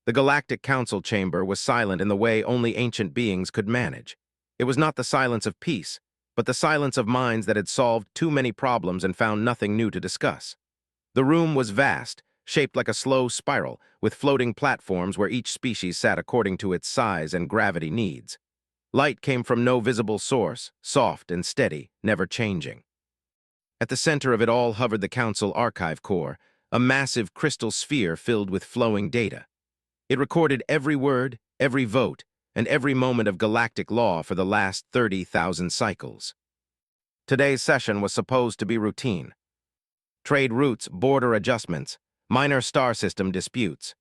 The Galactic Council chamber was silent in the way only ancient beings could manage. It was not the silence of peace, but the silence of minds that had solved too many problems and found nothing new to discuss. The room was vast, shaped like a slow spiral, with floating platforms where each species sat according to its size and gravity needs. Light came from no visible source, soft and steady, never changing. At the center of it all hovered the Council Archive Core, a massive crystal sphere filled with flowing data. It recorded every word, every vote, and every moment of galactic law for the last 30,000 cycles. Today's session was supposed to be routine. Trade routes, border adjustments, minor star system disputes.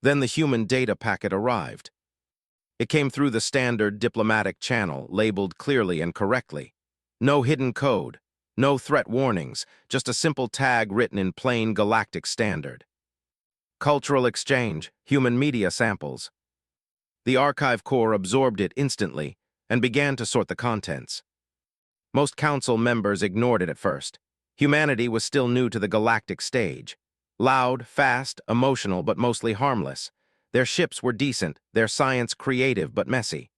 Then the human data packet arrived. It came through the standard diplomatic channel, labeled clearly and correctly. No hidden code, no threat warnings, just a simple tag written in plain galactic standard. Cultural exchange, human media samples. The archive core absorbed it instantly and began to sort the contents. Most council members ignored it at first. Humanity was still new to the galactic stage. Loud, fast, emotional, but mostly harmless. Their ships were decent, their science creative but messy.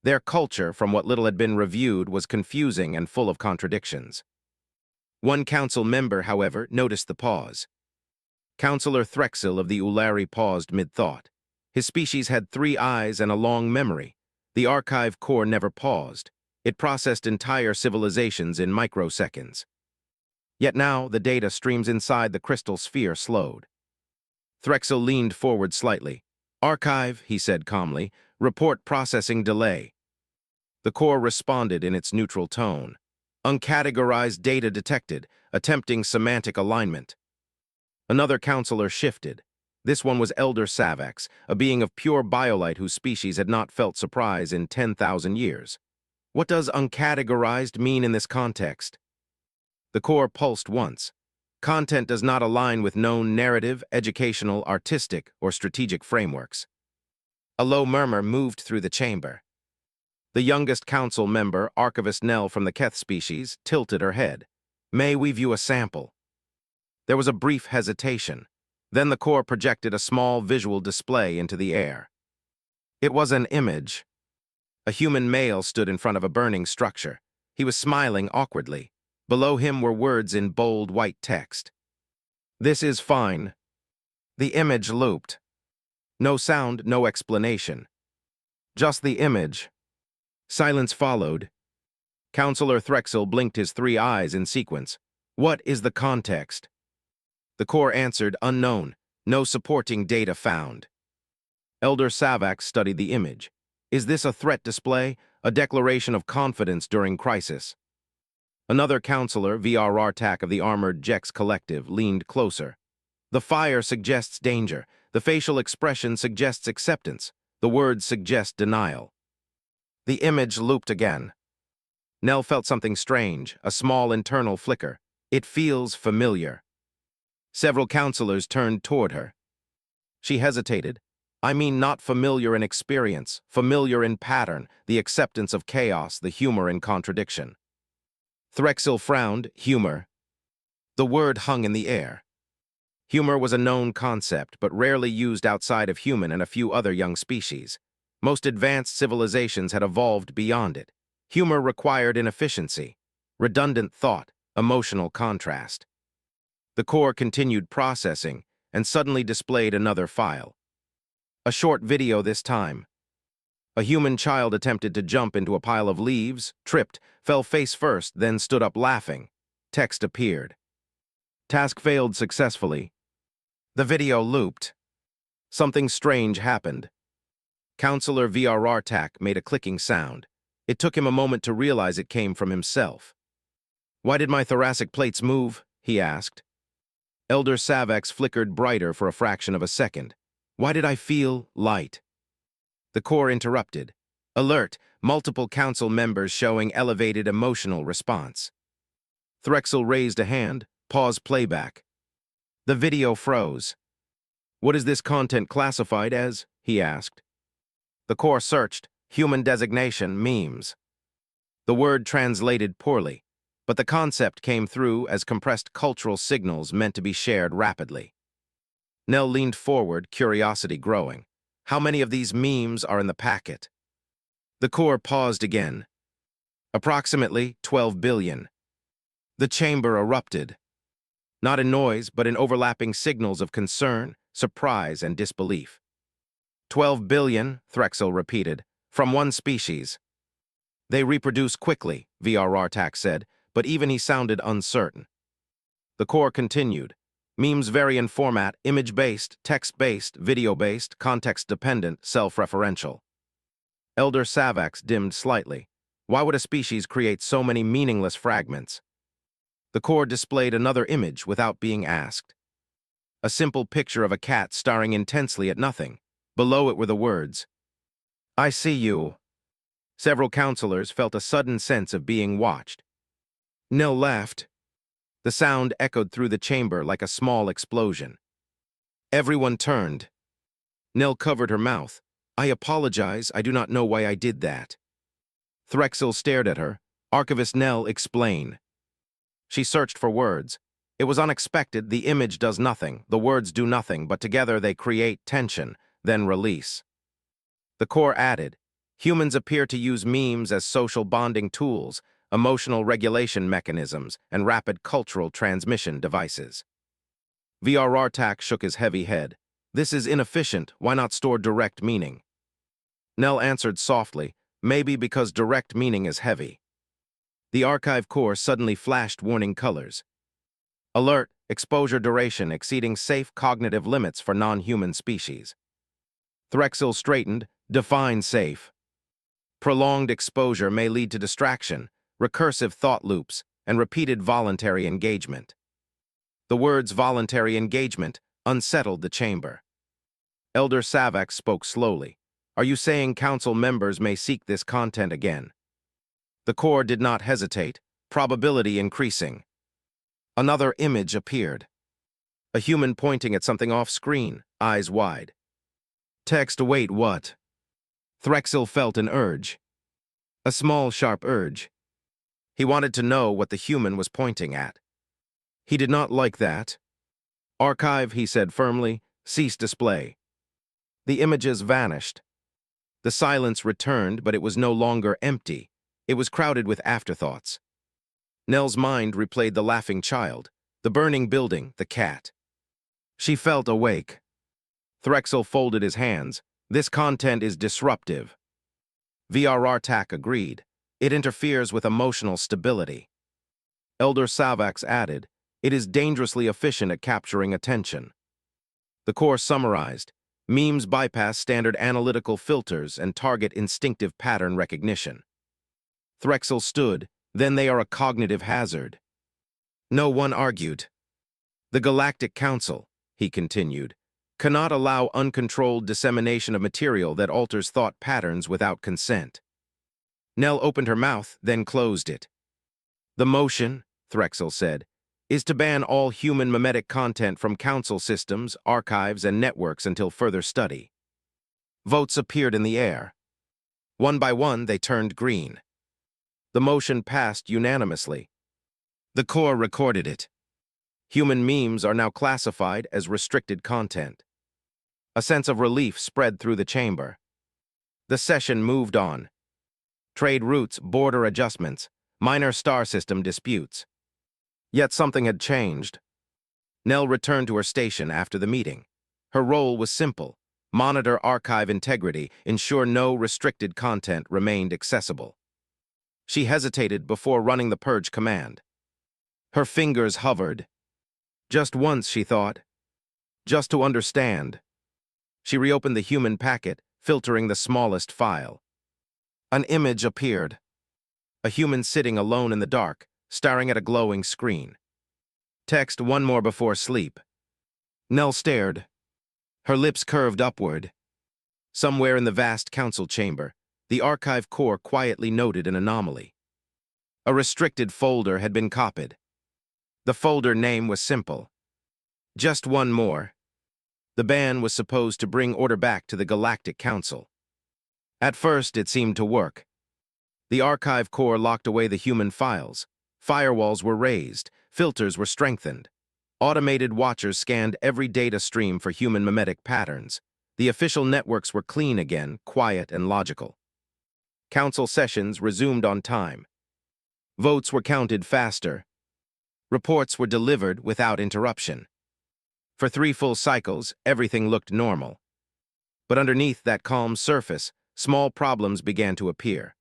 Their culture, from what little had been reviewed, was confusing and full of contradictions. One council member, however, noticed the pause. Councillor Threxel of the Ulari paused mid-thought. His species had 3 eyes and a long memory. The archive core never paused. It processed entire civilizations in microseconds. Yet now, the data streams inside the crystal sphere slowed. Threxel leaned forward slightly. "Archive," he said calmly, "report processing delay." The core responded in its neutral tone. "Uncategorized data detected, attempting semantic alignment." Another counselor shifted. This one was Elder Savax, a being of pure biolite whose species had not felt surprise in 10,000 years. What does uncategorized mean in this context? The core pulsed once. Content does not align with known narrative, educational, artistic, or strategic frameworks. A low murmur moved through the chamber. The youngest council member, Archivist Nell from the Keth species, tilted her head. "May we view a sample?" There was a brief hesitation. Then the core projected a small visual display into the air. It was an image. A human male stood in front of a burning structure. He was smiling awkwardly. Below him were words in bold white text. "This is fine." The image looped. No sound, no explanation. Just the image. Silence followed. Councillor Threxel blinked his 3 eyes in sequence. "What is the context?" The core answered, "Unknown. No supporting data found." Elder Savax studied the image. "Is this a threat display? A declaration of confidence during crisis?" Another counselor, VR Artak of the Armored Jex Collective, leaned closer. "The fire suggests danger. The facial expression suggests acceptance. The words suggest denial." The image looped again. Nell felt something strange, a small internal flicker. "It feels familiar." Several counselors turned toward her. She hesitated. "I mean not familiar in experience, familiar in pattern, the acceptance of chaos, the humor in contradiction." Threxel frowned. "Humor." The word hung in the air. Humor was a known concept, but rarely used outside of human and a few other young species. Most advanced civilizations had evolved beyond it. Humor required inefficiency, redundant thought, emotional contrast. The core continued processing and suddenly displayed another file. A short video this time. A human child attempted to jump into a pile of leaves, tripped, fell face first, then stood up laughing. Text appeared. "Task failed successfully." The video looped. Something strange happened. Counselor VR Artak made a clicking sound. It took him a moment to realize it came from himself. "Why did my thoracic plates move?" he asked. Elder Savax flickered brighter for a fraction of a second. "Why did I feel light?" The core interrupted. "Alert! Multiple council members showing elevated emotional response." Threxel raised a hand. "Pause playback." The video froze. "What is this content classified as?" he asked. The core searched. "Human designation, memes." The word translated poorly, but the concept came through as compressed cultural signals meant to be shared rapidly. Nell leaned forward, curiosity growing. How many of these memes are in the packet? The core paused again. Approximately 12 billion. The chamber erupted. Not in noise, but in overlapping signals of concern, surprise, and disbelief. 12 billion, Threxel repeated, from one species. They reproduce quickly, VRRTAC said, but even he sounded uncertain. The core continued. Memes vary in format, image-based, text-based, video-based, context-dependent, self-referential. Elder Savax dimmed slightly. Why would a species create so many meaningless fragments? The core displayed another image without being asked. A simple picture of a cat staring intensely at nothing. Below it were the words, "I see you." Several counselors felt a sudden sense of being watched. Nell laughed. The sound echoed through the chamber like a small explosion. Everyone turned. Nell covered her mouth. "I apologize, I do not know why I did that." Threxel stared at her. "Archivist Nell, explain." She searched for words. It was unexpected, the image does nothing, the words do nothing, but together they create tension, then release. The core added, humans appear to use memes as social bonding tools, emotional regulation mechanisms, and rapid cultural transmission devices. VRRTAC shook his heavy head. This is inefficient, why not store direct meaning? Nell answered softly, maybe because direct meaning is heavy. The archive core suddenly flashed warning colors. Alert, exposure duration exceeding safe cognitive limits for non-human species. Threxel straightened, define safe. Prolonged exposure may lead to distraction, recursive thought loops, and repeated voluntary engagement. The words voluntary engagement unsettled the chamber. Elder Savax spoke slowly. Are you saying council members may seek this content again? The core did not hesitate, probability increasing. Another image appeared. A human pointing at something off-screen, eyes wide. Text, wait, what? Threxel felt an urge. A small, sharp urge. He wanted to know what the human was pointing at. He did not like that. Archive, he said firmly, cease display. The images vanished. The silence returned, but it was no longer empty. It was crowded with afterthoughts. Nell's mind replayed the laughing child, the burning building, the cat. She felt awake. Threxel folded his hands. This content is disruptive. VRRTAC agreed. It interferes with emotional stability. Elder Savax added, it is dangerously efficient at capturing attention. The core summarized, memes bypass standard analytical filters and target instinctive pattern recognition. Threxel stood, then they are a cognitive hazard. No one argued. The Galactic Council, he continued, cannot allow uncontrolled dissemination of material that alters thought patterns without consent. Nell opened her mouth, then closed it. The motion, Threxel said, is to ban all human memetic content from council systems, archives, and networks until further study. Votes appeared in the air. One by one, they turned green. The motion passed unanimously. The core recorded it. Human memes are now classified as restricted content. A sense of relief spread through the chamber. The session moved on. Trade routes, border adjustments, minor star system disputes. Yet something had changed. Nell returned to her station after the meeting. Her role was simple: monitor archive integrity, ensure no restricted content remained accessible. She hesitated before running the purge command. Her fingers hovered. Just once, she thought. Just to understand. She reopened the human packet, filtering the smallest file. An image appeared. A human sitting alone in the dark, staring at a glowing screen. Text, one more before sleep. Nell stared. Her lips curved upward. Somewhere in the vast council chamber, the archive core quietly noted an anomaly. A restricted folder had been copied. The folder name was simple. Just one more. The ban was supposed to bring order back to the Galactic Council. At first, it seemed to work. The archive core locked away the human files. Firewalls were raised. Filters were strengthened. Automated watchers scanned every data stream for human mimetic patterns. The official networks were clean again, quiet and logical. Council sessions resumed on time. Votes were counted faster. Reports were delivered without interruption. For 3 full cycles, everything looked normal. But underneath that calm surface, small problems began to appear.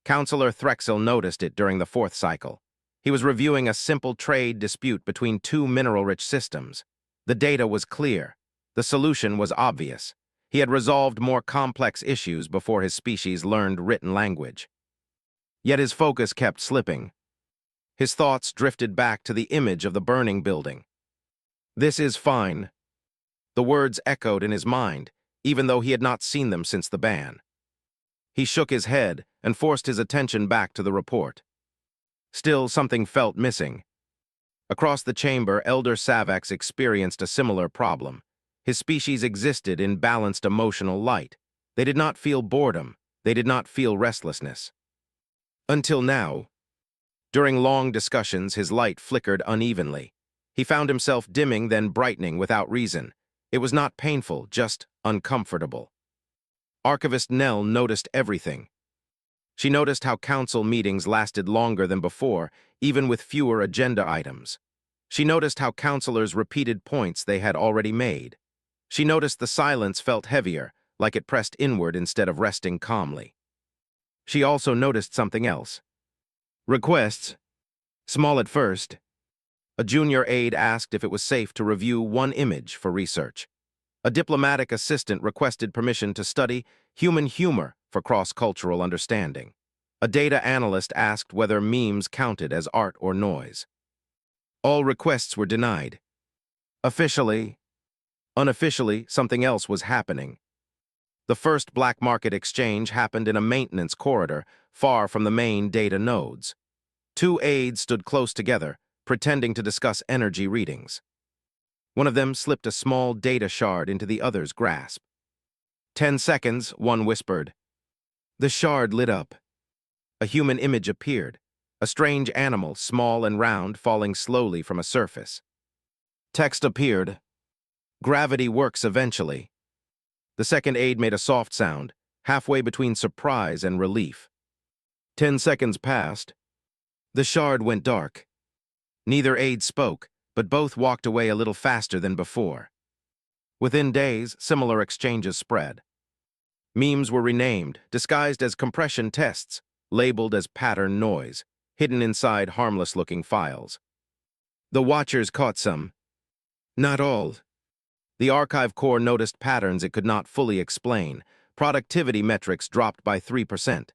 Councillor Threxel noticed it during the 4th cycle. He was reviewing a simple trade dispute between 2 mineral-rich systems. The data was clear. The solution was obvious. He had resolved more complex issues before his species learned written language. Yet his focus kept slipping. His thoughts drifted back to the image of the burning building. "This is fine." The words echoed in his mind, even though he had not seen them since the ban. He shook his head and forced his attention back to the report. Still, something felt missing. Across the chamber, Elder Savax experienced a similar problem. His species existed in balanced emotional light. They did not feel boredom. They did not feel restlessness. Until now. During long discussions, his light flickered unevenly. He found himself dimming, then brightening without reason. It was not painful, just uncomfortable. Archivist Nell noticed everything. She noticed how council meetings lasted longer than before, even with fewer agenda items. She noticed how councilors repeated points they had already made. She noticed the silence felt heavier, like it pressed inward instead of resting calmly. She also noticed something else. Requests. Small at first. A junior aide asked if it was safe to review one image for research. A diplomatic assistant requested permission to study human humor for cross-cultural understanding. A data analyst asked whether memes counted as art or noise. All requests were denied. Officially, unofficially, something else was happening. The first black market exchange happened in a maintenance corridor, far from the main data nodes. 2 aides stood close together, pretending to discuss energy readings. One of them slipped a small data shard into the other's grasp. 10 seconds, one whispered. The shard lit up. A human image appeared, a strange animal, small and round, falling slowly from a surface. Text appeared. Gravity works eventually. The second aide made a soft sound, halfway between surprise and relief. 10 seconds passed. The shard went dark. Neither aide spoke, but both walked away a little faster than before. Within days, similar exchanges spread. Memes were renamed, disguised as compression tests, labeled as pattern noise, hidden inside harmless-looking files. The watchers caught some. Not all. The archive core noticed patterns it could not fully explain. Productivity metrics dropped by 3%.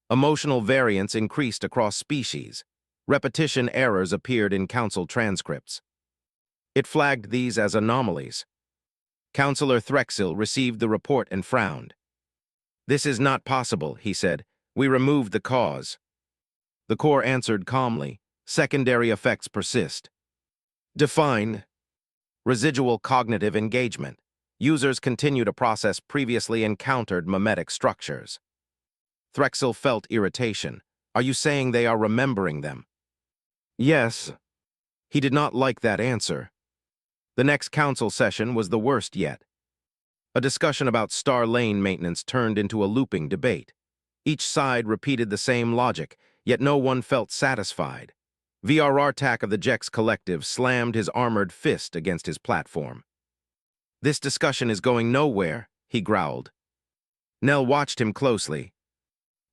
Emotional variance increased across species. Repetition errors appeared in council transcripts. It flagged these as anomalies. Councillor Threxel received the report and frowned. "This is not possible," he said. "We removed the cause." The core answered calmly. "Secondary effects persist." Define. Residual cognitive engagement. Users continue to process previously encountered mimetic structures. Threxel felt irritation. "Are you saying they are remembering them?" Yes. He did not like that answer. The next council session was the worst yet. A discussion about Star Lane maintenance turned into a looping debate. Each side repeated the same logic, yet no one felt satisfied. VRR-TAC of the Jex Collective slammed his armored fist against his platform. "This discussion is going nowhere," he growled. Nell watched him closely.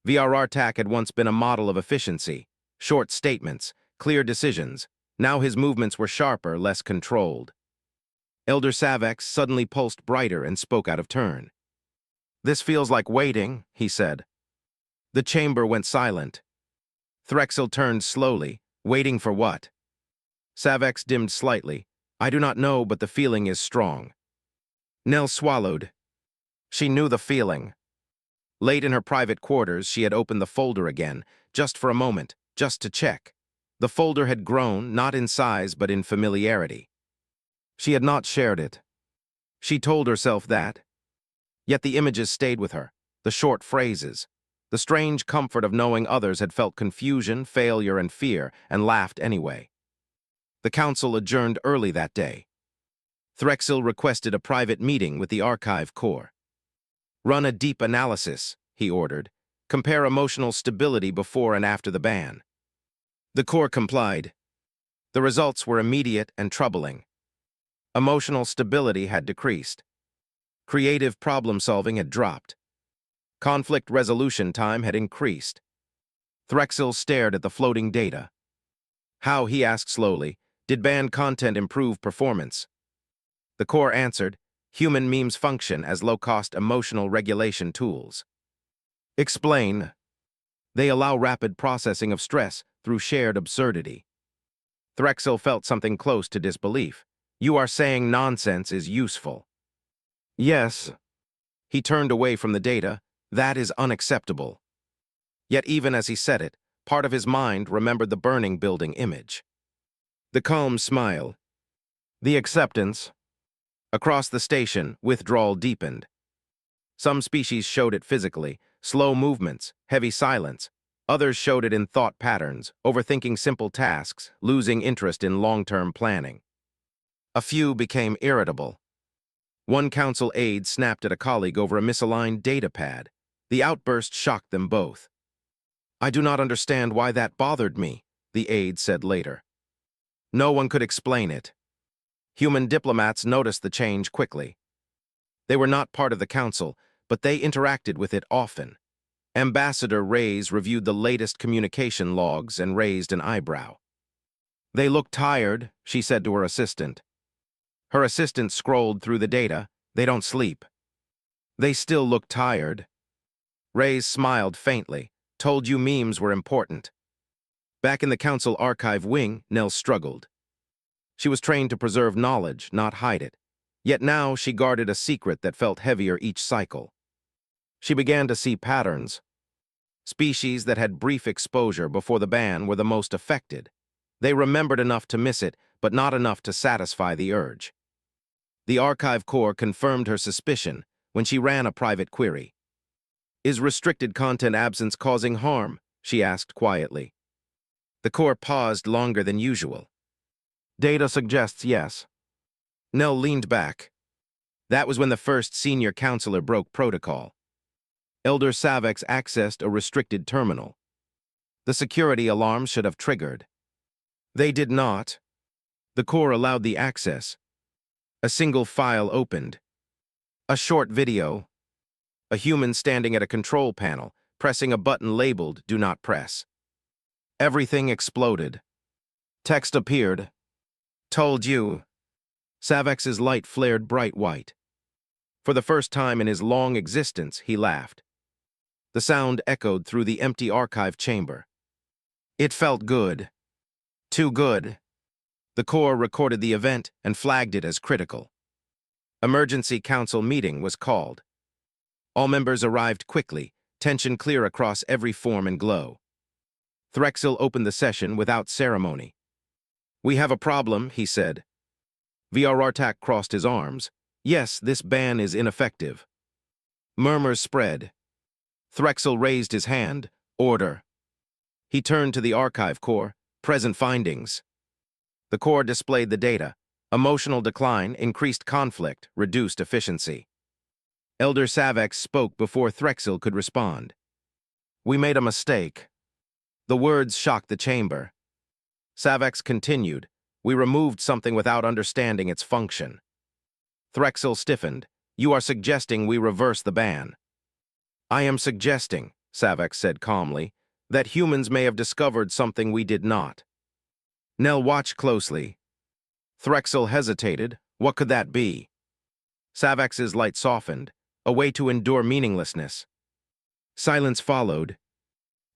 VRR-TAC had once been a model of efficiency, short statements, clear decisions. Now his movements were sharper, less controlled. Elder Savax suddenly pulsed brighter and spoke out of turn. "This feels like waiting," he said. The chamber went silent. Threxel turned slowly. "Waiting for what?" Savax dimmed slightly. "I do not know, but the feeling is strong." Nell swallowed. She knew the feeling. Late in her private quarters, she had opened the folder again, just for a moment, just to check. The folder had grown, not in size, but in familiarity. She had not shared it. She told herself that. Yet the images stayed with her, the short phrases. The strange comfort of knowing others had felt confusion, failure, and fear, and laughed anyway. The council adjourned early that day. Threxel requested a private meeting with the archive core. Run a deep analysis, he ordered. Compare emotional stability before and after the ban. The core complied. The results were immediate and troubling. Emotional stability had decreased. Creative problem-solving had dropped. Conflict resolution time had increased. Threxel stared at the floating data. How, he asked slowly, did banned content improve performance? The core answered, human memes function as low-cost emotional regulation tools. Explain. They allow rapid processing of stress through shared absurdity. Threxel felt something close to disbelief. You are saying nonsense is useful. Yes. He turned away from the data. That is unacceptable. Yet even as he said it, part of his mind remembered the burning building image. The calm smile. The acceptance. Across the station, withdrawal deepened. Some species showed it physically, slow movements, heavy silence. Others showed it in thought patterns, overthinking simple tasks, losing interest in long-term planning. A few became irritable. One council aide snapped at a colleague over a misaligned data pad. The outburst shocked them both. I do not understand why that bothered me, the aide said later. No one could explain it. Human diplomats noticed the change quickly. They were not part of the council, but they interacted with it often. Ambassador Reyes reviewed the latest communication logs and raised an eyebrow. They look tired, she said to her assistant. Her assistant scrolled through the data. They don't sleep. They still look tired. Reyes smiled faintly. Told you memes were important. Back in the council archive wing, Nell struggled. She was trained to preserve knowledge, not hide it. Yet now she guarded a secret that felt heavier each cycle. She began to see patterns. Species that had brief exposure before the ban were the most affected. They remembered enough to miss it, but not enough to satisfy the urge. The archive core confirmed her suspicion when she ran a private query. Is restricted content absence causing harm? She asked quietly. The core paused longer than usual. Data suggests yes. Nell leaned back. That was when the first senior counselor broke protocol. Elder Savex accessed a restricted terminal. The security alarms should have triggered. They did not. The core allowed the access. A single file opened. A short video. A human standing at a control panel, pressing a button labeled "Do Not Press." Everything exploded. Text appeared. Told you. Savex's light flared bright white. For the first time in his long existence, he laughed. The sound echoed through the empty archive chamber. It felt good. Too good. The core recorded the event and flagged it as critical. Emergency council meeting was called. All members arrived quickly, tension clear across every form and glow. Threxel opened the session without ceremony. We have a problem, he said. VRRTAC crossed his arms. Yes, this ban is ineffective. Murmurs spread. Threxel raised his hand. Order. He turned to the archive core. Present findings. The core displayed the data. Emotional decline, increased conflict, reduced efficiency. Elder Savex spoke before Threxel could respond. We made a mistake. The words shocked the chamber. Savex continued. We removed something without understanding its function. Threxel stiffened. You are suggesting we reverse the ban. I am suggesting, Savex said calmly, that humans may have discovered something we did not. Nell watched closely. Threxel hesitated. What could that be? Savex's light softened. A way to endure meaninglessness. Silence followed.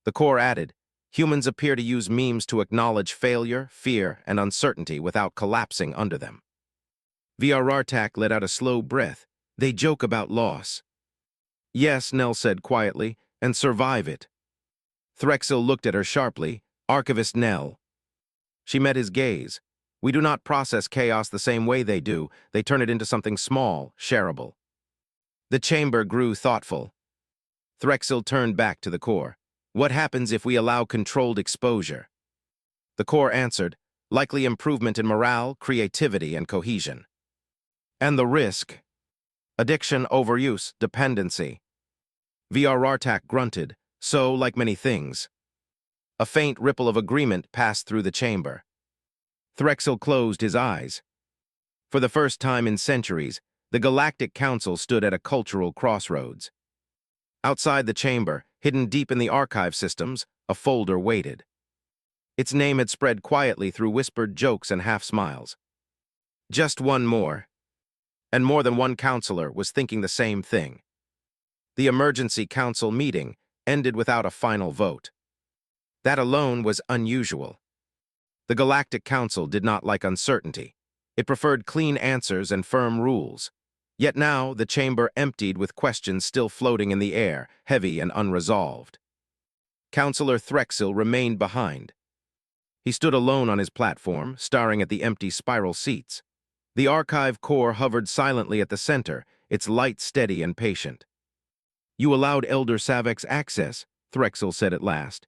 The core added, humans appear to use memes to acknowledge failure, fear, and uncertainty without collapsing under them. VRRTAC let out a slow breath. They joke about loss. Yes, Nell said quietly, and survive it. Threxel looked at her sharply. Archivist Nell. She met his gaze. We do not process chaos the same way they do. They turn it into something small, shareable. The chamber grew thoughtful. Threxel turned back to the core. What happens if we allow controlled exposure? The core answered, likely improvement in morale, creativity, and cohesion. And the risk: addiction, overuse, dependency. VRRTAC grunted, so, like many things. A faint ripple of agreement passed through the chamber. Threxel closed his eyes. For the first time in centuries, the Galactic Council stood at a cultural crossroads. Outside the chamber, hidden deep in the archive systems, a folder waited. Its name had spread quietly through whispered jokes and half-smiles. Just one more. And more than one counselor was thinking the same thing. The emergency council meeting ended without a final vote. That alone was unusual. The Galactic Council did not like uncertainty. It preferred clean answers and firm rules. Yet now the chamber emptied with questions still floating in the air, heavy and unresolved. Counselor Threxel remained behind. He stood alone on his platform, staring at the empty spiral seats. The archive core hovered silently at the center, its light steady and patient. "You allowed Elder Savex access," Threxel said at last.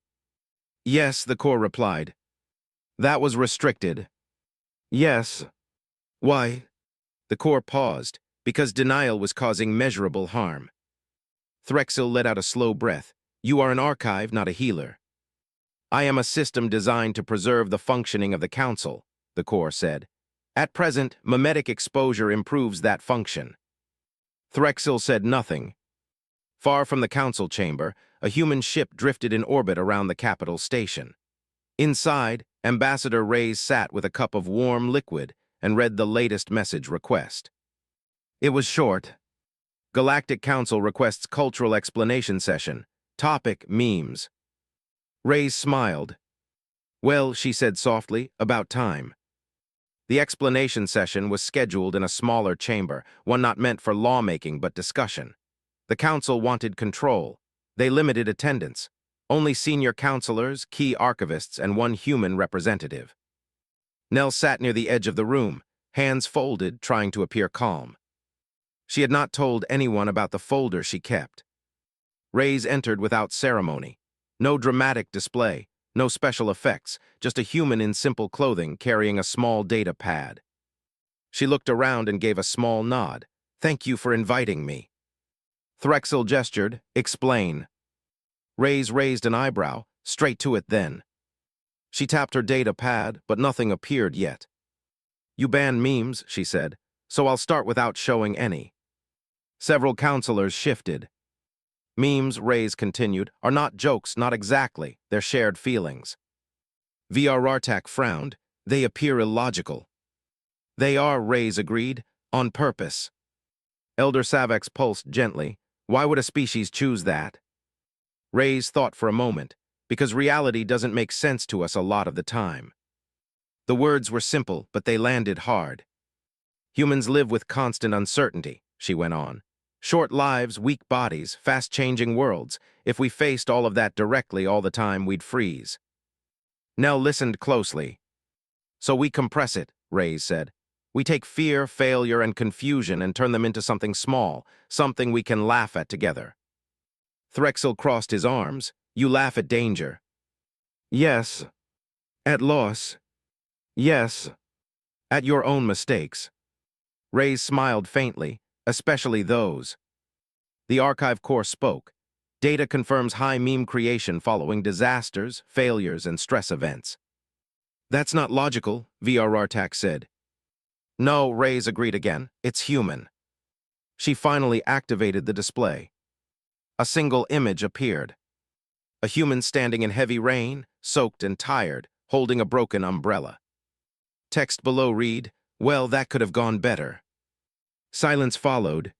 "Yes," the core replied. "That was restricted." "Yes. Why?" The core paused, because denial was causing measurable harm. Threxel let out a slow breath. "You are an archive, not a healer." "I am a system designed to preserve the functioning of the Council," the core said. "At present, mimetic exposure improves that function." Threxel said nothing. Far from the council chamber, a human ship drifted in orbit around the capital station. Inside, Ambassador Reyes sat with a cup of warm liquid and read the latest message request. It was short. Galactic Council requests cultural explanation session. Topic: memes. Reyes smiled. "Well," she said softly, "about time." The explanation session was scheduled in a smaller chamber, one not meant for lawmaking but discussion. The council wanted control. They limited attendance. Only senior counselors, key archivists, and one human representative. Nell sat near the edge of the room, hands folded, trying to appear calm. She had not told anyone about the folder she kept. Reyes entered without ceremony. No dramatic display, no special effects, just a human in simple clothing carrying a small data pad. She looked around and gave a small nod. "Thank you for inviting me." Threxel gestured. "Explain." Reyes raised an eyebrow, straight to it then. She tapped her data pad, but nothing appeared yet. "You banned memes," she said, "so I'll start without showing any." Several counselors shifted. "Memes," Reyes continued, "are not jokes, not exactly. They're shared feelings." VRRTAC frowned. "They appear illogical." "They are," Reyes agreed, "on purpose." Elder Savex pulsed gently. "Why would a species choose that?" Reyes thought for a moment, "Because reality doesn't make sense to us a lot of the time." The words were simple, but they landed hard. "Humans live with constant uncertainty," she went on. "Short lives, weak bodies, fast-changing worlds. If we faced all of that directly all the time, we'd freeze." Nell listened closely. "So we compress it," Reyes said. "We take fear, failure, and confusion and turn them into something small, something we can laugh at together." Threxel crossed his arms. "You laugh at danger." "Yes. At loss. Yes. At your own mistakes." Reyes smiled faintly, "Especially those." The archive core spoke. "Data confirms high meme creation following disasters, failures, and stress events." "That's not logical," VRRTAC said. "No," Reyes agreed again. "It's human." She finally activated the display. A single image appeared. A human standing in heavy rain, soaked and tired, holding a broken umbrella. Text below read, "Well, that could have gone better." Silence followed.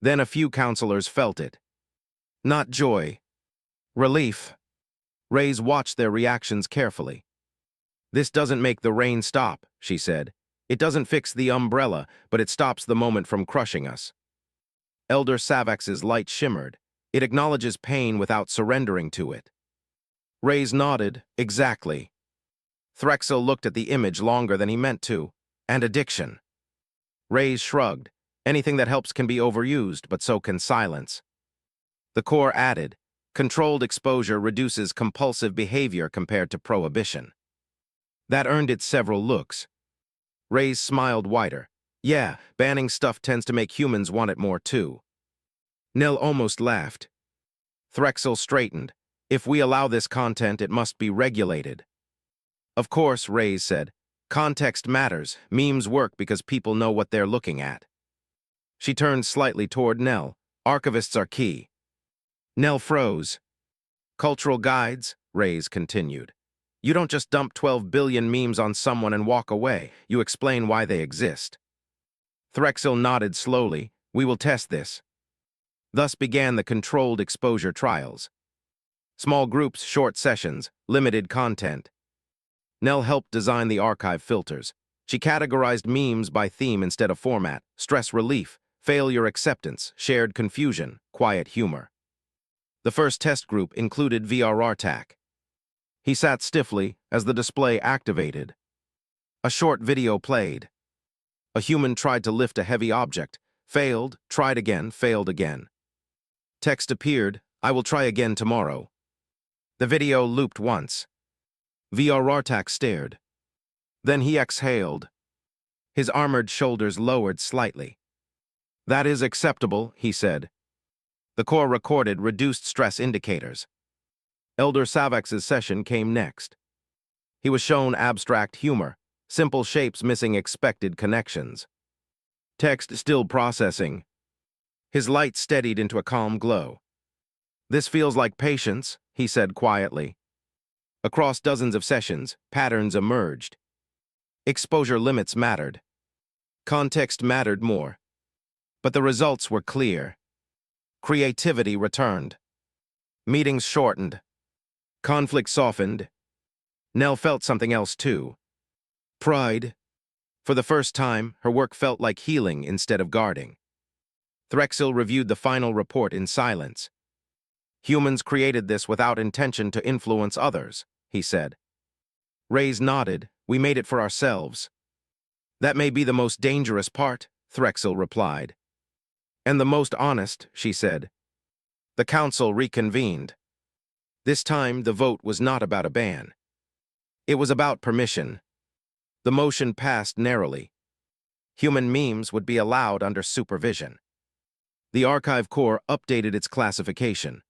Then a few counselors felt it. Not joy. Relief. Reyes watched their reactions carefully. "This doesn't make the rain stop," she said. "It doesn't fix the umbrella, but it stops the moment from crushing us." Elder Savex's light shimmered. "It acknowledges pain without surrendering to it." Reyes nodded. "Exactly." Threxel looked at the image longer than he meant to. "And addiction." Reyes shrugged. "Anything that helps can be overused, but so can silence." The core added, "Controlled exposure reduces compulsive behavior compared to prohibition." That earned it several looks. Ray's smiled wider. Yeah, banning stuff tends to make humans want it more too. Nell almost laughed. Threxel straightened. If we allow this content, it must be regulated. Of course, Ray said. Context matters. Memes work because people know what they're looking at. She turned slightly toward Nell. Archivists are key. Nell froze. Cultural guides, Rays continued. You don't just dump 12 billion memes on someone and walk away. You explain why they exist. Threxel nodded slowly. We will test this. Thus began the controlled exposure trials. Small groups, short sessions, limited content. Nell helped design the archive filters. She categorized memes by theme instead of format, stress relief, failure acceptance, shared confusion, quiet humor. The first test group included VRRTAC. He sat stiffly as the display activated. A short video played. A human tried to lift a heavy object, failed, tried again, failed again. Text appeared, I will try again tomorrow. The video looped once. VRRTAC stared. Then he exhaled. His armored shoulders lowered slightly. That is acceptable, he said. The core recorded reduced stress indicators. Elder Savex's session came next. He was shown abstract humor, simple shapes missing expected connections. Text still processing. His light steadied into a calm glow. This feels like patience, he said quietly. Across dozens of sessions, patterns emerged. Exposure limits mattered. Context mattered more. But the results were clear. Creativity returned. Meetings shortened. Conflict softened. Nell felt something else too. Pride. For the first time, her work felt like healing instead of guarding. Threxel reviewed the final report in silence. Humans created this without intention to influence others, he said. Rays nodded. We made it for ourselves. That may be the most dangerous part, Threxel replied. And the most honest, she said. The council reconvened. This time, the vote was not about a ban. It was about permission. The motion passed narrowly. Human memes would be allowed under supervision. The archive core updated its classification.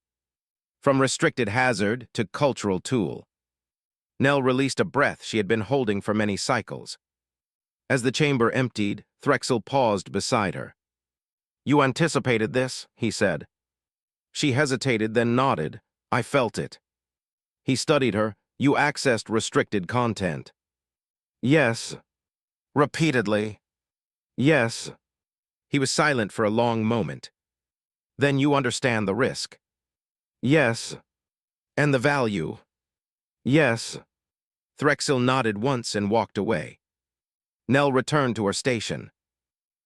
From restricted hazard to cultural tool. Nell released a breath she had been holding for many cycles. As the chamber emptied, Threxel paused beside her. You anticipated this, he said. She hesitated, then nodded. I felt it. He studied her. You accessed restricted content. Yes. Repeatedly. Yes. He was silent for a long moment. Then you understand the risk. Yes. And the value. Yes. Threxel nodded once and walked away. Nell returned to her station.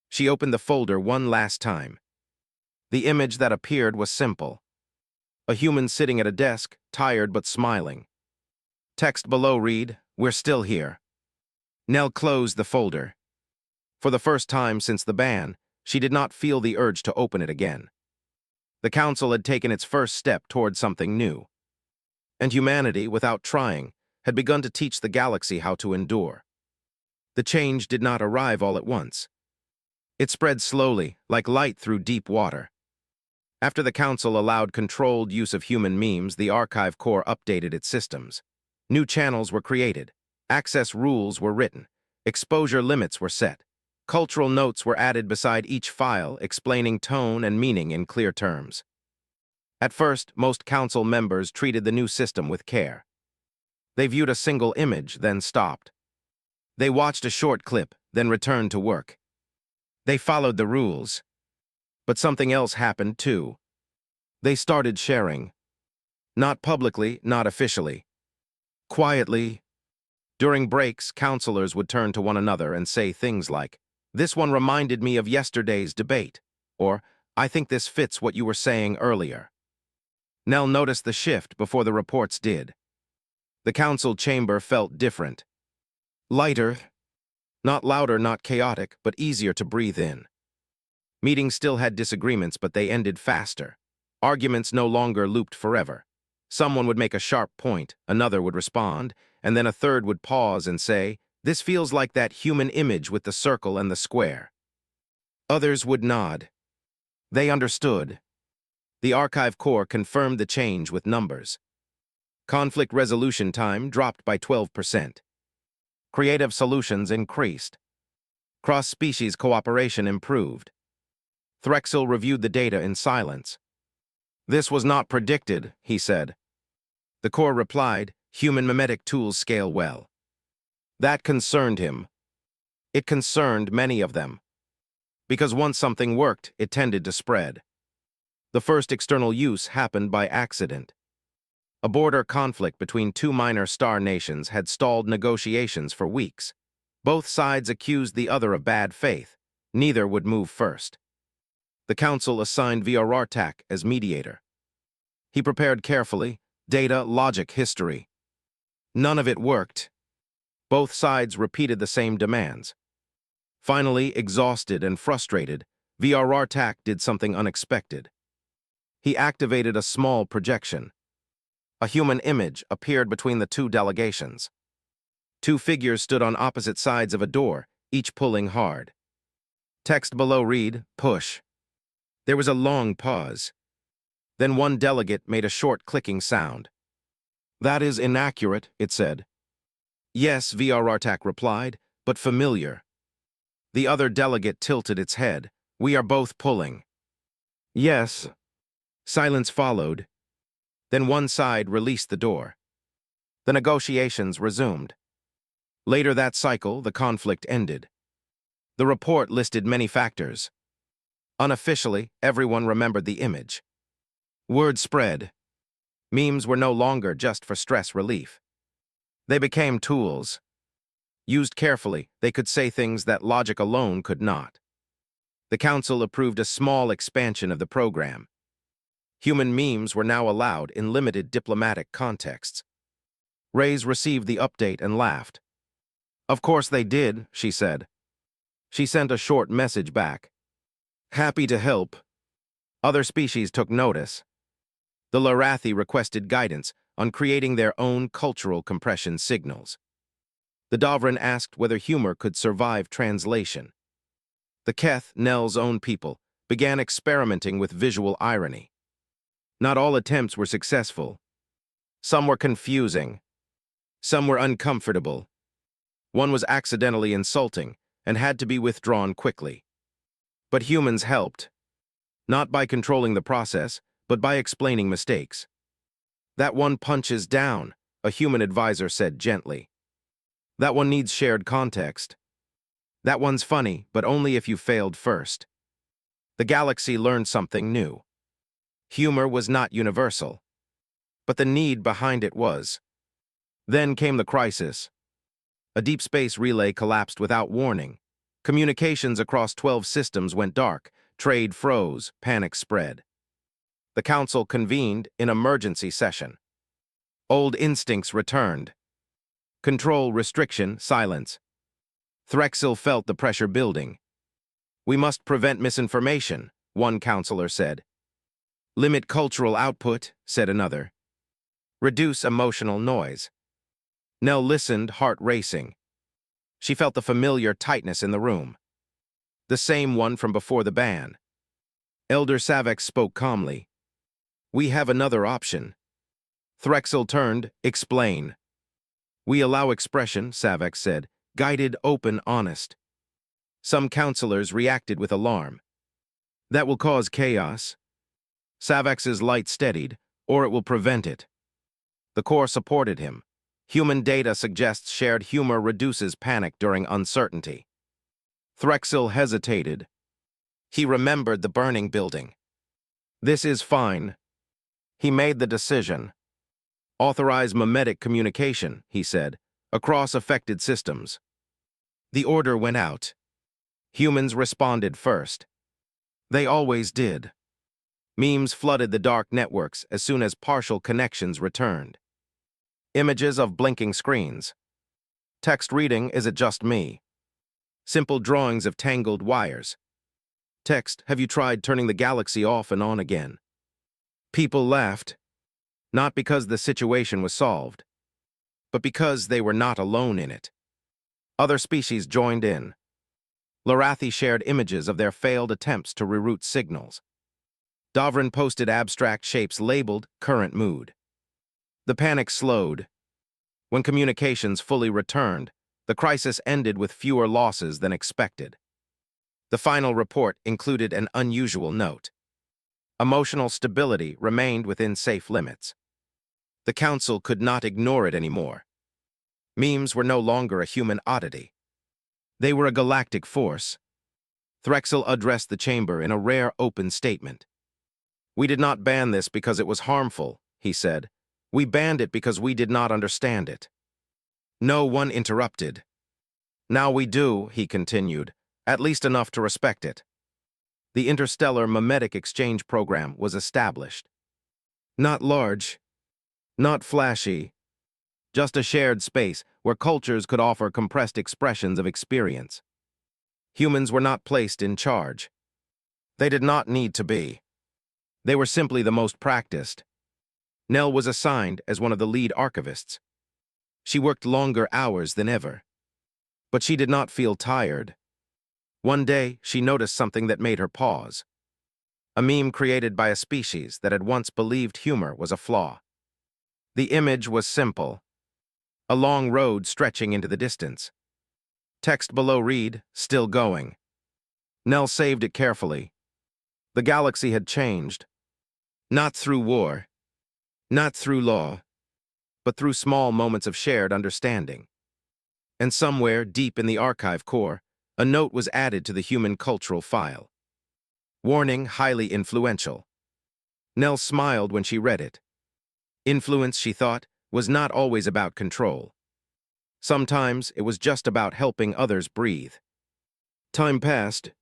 She opened the folder one last time. The image that appeared was simple. A human sitting at a desk, tired but smiling. Text below read, We're still here. Nell closed the folder. For the first time since the ban, she did not feel the urge to open it again. The council had taken its first step toward something new. And humanity, without trying, had begun to teach the galaxy how to endure. The change did not arrive all at once. It spread slowly, like light through deep water. After the council allowed controlled use of human memes, the archive core updated its systems. New channels were created. Access rules were written. Exposure limits were set. Cultural notes were added beside each file, explaining tone and meaning in clear terms. At first, most council members treated the new system with care. They viewed a single image, then stopped. They watched a short clip, then returned to work. They followed the rules. But something else happened too. They started sharing. Not publicly, not officially. Quietly. During breaks, counselors would turn to one another and say things like, This one reminded me of yesterday's debate, or, I think this fits what you were saying earlier. Nell noticed the shift before the reports did. The council chamber felt different. Lighter. Not louder, not chaotic, but easier to breathe in. Meetings still had disagreements, but they ended faster. Arguments no longer looped forever. Someone would make a sharp point, another would respond, and then a third would pause and say, "This feels like that human image with the circle and the square." Others would nod. They understood. The archive core confirmed the change with numbers. Conflict resolution time dropped by 12%. Creative solutions increased. Cross-species cooperation improved. Threxel reviewed the data in silence. "This was not predicted," he said. The core replied, "Human mimetic tools scale well." That concerned him. It concerned many of them. Because once something worked, it tended to spread. The first external use happened by accident. A border conflict between two minor star nations had stalled negotiations for weeks. Both sides accused the other of bad faith. Neither would move first. The council assigned Vrartak as mediator. He prepared carefully, data, logic, history. None of it worked. Both sides repeated the same demands. Finally, exhausted and frustrated, Vrartak did something unexpected. He activated a small projection. A human image appeared between the two delegations. Two figures stood on opposite sides of a door, each pulling hard. Text below read, "Push." There was a long pause. Then one delegate made a short clicking sound. "That is inaccurate," it said. "Yes," Vrartak replied, "but familiar." The other delegate tilted its head. "We are both pulling." "Yes." Silence followed. Then one side released the door. The negotiations resumed. Later that cycle, the conflict ended. The report listed many factors. Unofficially, everyone remembered the image. Word spread. Memes were no longer just for stress relief. They became tools. Used carefully, they could say things that logic alone could not. The council approved a small expansion of the program. Human memes were now allowed in limited diplomatic contexts. Reyes received the update and laughed. "Of course they did," she said. She sent a short message back. "Happy to help." Other species took notice. The Larathi requested guidance on creating their own cultural compression signals. The Dovran asked whether humor could survive translation. The Keth, Nell's own people, began experimenting with visual irony. Not all attempts were successful. Some were confusing. Some were uncomfortable. One was accidentally insulting and had to be withdrawn quickly. But humans helped, not by controlling the process, but by explaining mistakes. "That one punches down," a human advisor said gently. "That one needs shared context. That one's funny, but only if you failed first." The galaxy learned something new. Humor was not universal, but the need behind it was. Then came the crisis. A deep space relay collapsed without warning. Communications across 12 systems went dark, trade froze, panic spread. The council convened in emergency session. Old instincts returned. Control, restriction, silence. Threxel felt the pressure building. "We must prevent misinformation," one counselor said. "Limit cultural output," said another. "Reduce emotional noise." Nell listened, heart racing. She felt the familiar tightness in the room. The same one from before the ban. Elder Savex spoke calmly. "We have another option." Threxel turned, "Explain." "We allow expression," Savex said, "guided, open, honest." Some counselors reacted with alarm. "That will cause chaos." Savex's light steadied, "Or it will prevent it." The core supported him. Human data suggests shared humor reduces panic during uncertainty. Threxel hesitated. He remembered the burning building. "This is fine." He made the decision. "Authorize mimetic communication," he said, "across affected systems." The order went out. Humans responded first. They always did. Memes flooded the dark networks as soon as partial connections returned. Images of blinking screens. Text reading, "Is it just me?" Simple drawings of tangled wires. Text, "Have you tried turning the galaxy off and on again?" People laughed. Not because the situation was solved, but because they were not alone in it. Other species joined in. Lorathi shared images of their failed attempts to reroute signals. Davrin posted abstract shapes labeled current mood. The panic slowed. When communications fully returned, the crisis ended with fewer losses than expected. The final report included an unusual note. Emotional stability remained within safe limits. The Council could not ignore it anymore. Memes were no longer a human oddity. They were a galactic force. Threxel addressed the chamber in a rare open statement. "We did not ban this because it was harmful," he said. "We banned it because we did not understand it." No one interrupted. "Now we do," he continued, "at least enough to respect it." The interstellar mimetic exchange program was established. Not large, not flashy, just a shared space where cultures could offer compressed expressions of experience. Humans were not placed in charge. They did not need to be. They were simply the most practiced. Nell was assigned as one of the lead archivists. She worked longer hours than ever. But she did not feel tired. One day, she noticed something that made her pause. A meme created by a species that had once believed humor was a flaw. The image was simple. A long road stretching into the distance. Text below read, "Still going." Nell saved it carefully. The galaxy had changed. Not through war. Not through law. But through small moments of shared understanding. And somewhere, deep in the archive core, a note was added to the human cultural file. Warning, highly influential. Nell smiled when she read it. Influence, she thought, was not always about control. Sometimes it was just about helping others breathe. Time passed.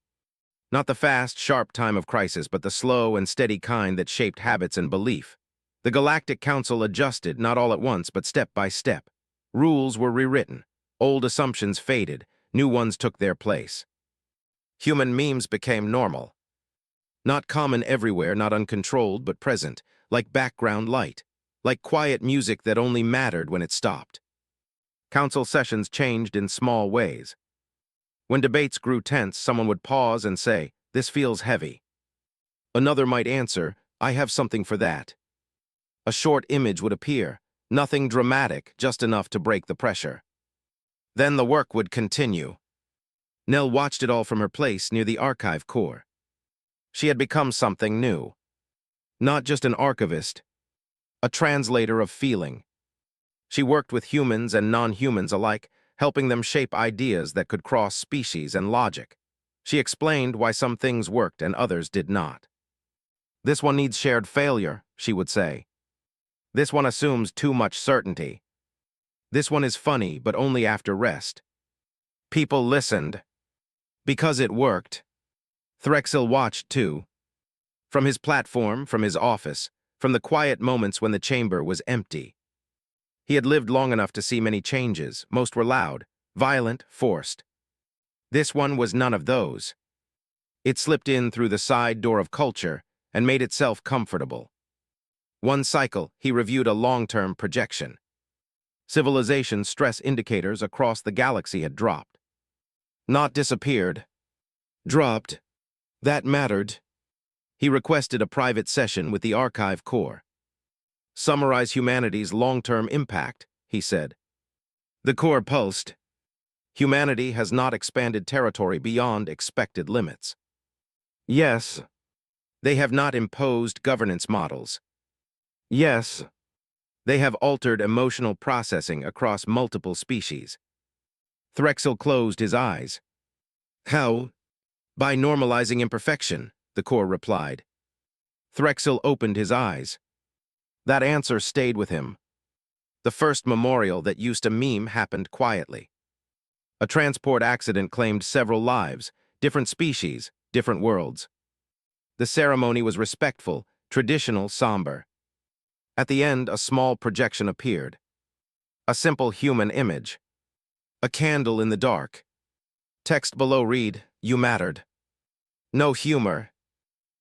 Not the fast, sharp time of crisis, but the slow and steady kind that shaped habits and belief. The Galactic Council adjusted, not all at once, but step by step. Rules were rewritten. Old assumptions faded. New ones took their place. Human memes became normal. Not common everywhere, not uncontrolled, but present, like background light, like quiet music that only mattered when it stopped. Council sessions changed in small ways. When debates grew tense, someone would pause and say, "This feels heavy." Another might answer, "I have something for that." A short image would appear, nothing dramatic, just enough to break the pressure. Then the work would continue. Nell watched it all from her place near the archive core. She had become something new. Not just an archivist, a translator of feeling. She worked with humans and non-humans alike, helping them shape ideas that could cross species and logic. She explained why some things worked and others did not. "This one needs shared failure," she would say. "This one assumes too much certainty. This one is funny, but only after rest." People listened. Because it worked. Threxel watched, too. From his platform, from his office, from the quiet moments when the chamber was empty. He had lived long enough to see many changes. Most were loud, violent, forced. This one was none of those. It slipped in through the side door of culture and made itself comfortable. One cycle, he reviewed a long-term projection. Civilization stress indicators across the galaxy had dropped. Not disappeared. Dropped. That mattered. He requested a private session with the archive core. "Summarize humanity's long-term impact," he said. The core pulsed. Humanity has not expanded territory beyond expected limits. Yes, they have not imposed governance models. Yes, they have altered emotional processing across multiple species. Threxel closed his eyes. "How?" "By normalizing imperfection," the core replied. Threxel opened his eyes. That answer stayed with him. The first memorial that used to meme happened quietly. A transport accident claimed several lives, different species, different worlds. The ceremony was respectful, traditional, somber. At the end, a small projection appeared. A simple human image. A candle in the dark. Text below read, "You mattered." No humor.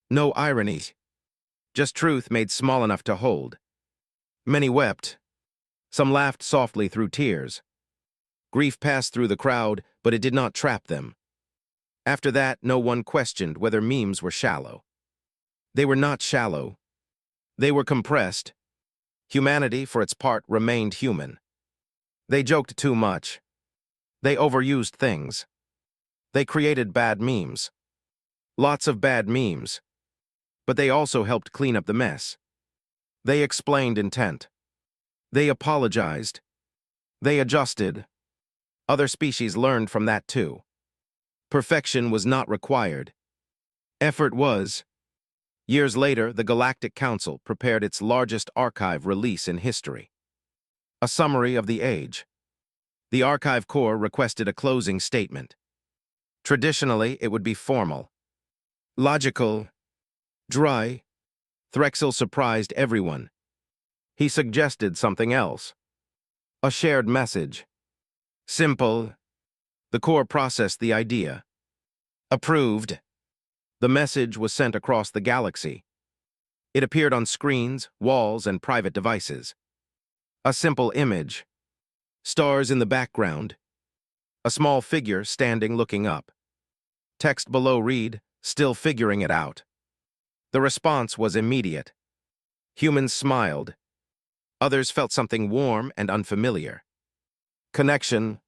No irony. Just truth made small enough to hold. Many wept. Some laughed softly through tears. Grief passed through the crowd, but it did not trap them. After that, no one questioned whether memes were shallow. They were not shallow. They were compressed. Humanity, for its part, remained human. They joked too much. They overused things. They created bad memes. Lots of bad memes. But they also helped clean up the mess. They explained intent. They apologized. They adjusted. Other species learned from that too. Perfection was not required. Effort was. Years later, the Galactic Council prepared its largest archive release in history. A summary of the age. The Archive Corps requested a closing statement. Traditionally, it would be formal. Logical. Dry. Threxel surprised everyone. He suggested something else. A shared message. Simple. The Corps processed the idea. Approved. The message was sent across the galaxy. It appeared on screens, walls, and private devices. A simple image. Stars in the background. A small figure standing looking up. Text below read, "Still figuring it out." The response was immediate. Humans smiled. Others felt something warm and unfamiliar. Connection.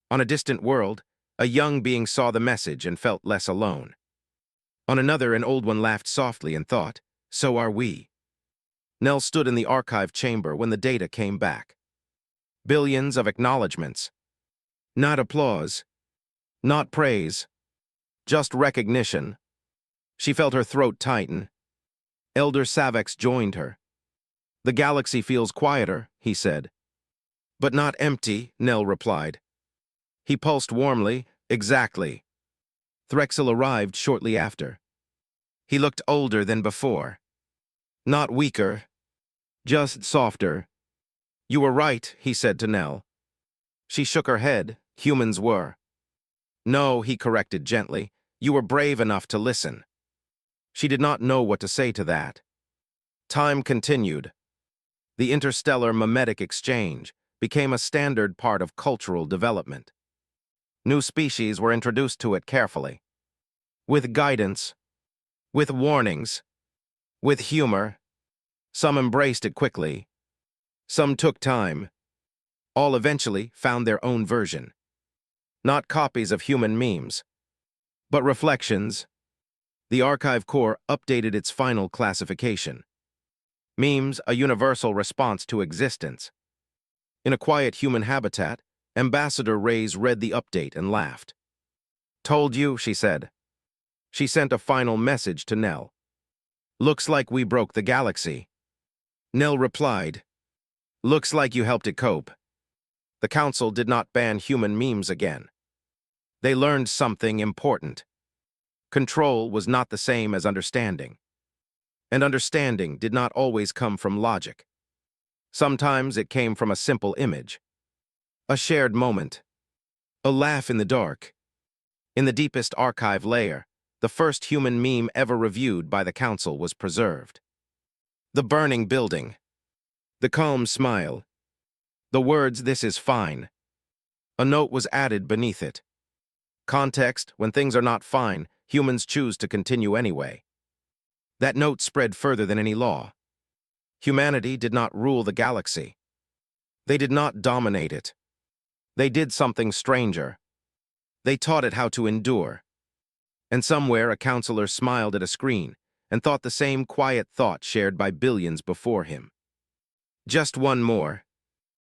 On a distant world, a young being saw the message and felt less alone. On another, an old one laughed softly and thought, "So are we." Nell stood in the archive chamber when the data came back. Billions of acknowledgements. Not applause. Not praise. Just recognition. She felt her throat tighten. Elder Savex joined her. "The galaxy feels quieter," he said. "But not empty," Nell replied. He pulsed warmly. "Exactly." Threxel arrived shortly after. He looked older than before. Not weaker. Just softer. "You were right," he said to Nell. She shook her head. Humans were. "No," he corrected gently. "You were brave enough to listen." She did not know what to say to that. Time continued. The interstellar memetic exchange became a standard part of cultural development. New species were introduced to it carefully. With guidance. With warnings. With humor. Some embraced it quickly. Some took time. All eventually found their own version. Not copies of human memes, but reflections. The Archive Corps updated its final classification. Memes, a universal response to existence. In a quiet human habitat, Ambassador Reyes read the update and laughed. "Told you," she said. She sent a final message to Nell. "Looks like we broke the galaxy." Nell replied, "Looks like you helped it cope." The Council did not ban human memes again. They learned something important. Control was not the same as understanding. And understanding did not always come from logic. Sometimes it came from a simple image. A shared moment. A laugh in the dark. In the deepest archive layer, the first human meme ever reviewed by the Council was preserved. The burning building. The calm smile. The words, "This is fine." A note was added beneath it. Context: when things are not fine, humans choose to continue anyway. That note spread further than any law. Humanity did not rule the galaxy. They did not dominate it. They did something stranger. They taught it how to endure. And somewhere a counselor smiled at a screen and thought the same quiet thought shared by billions before him. Just one more.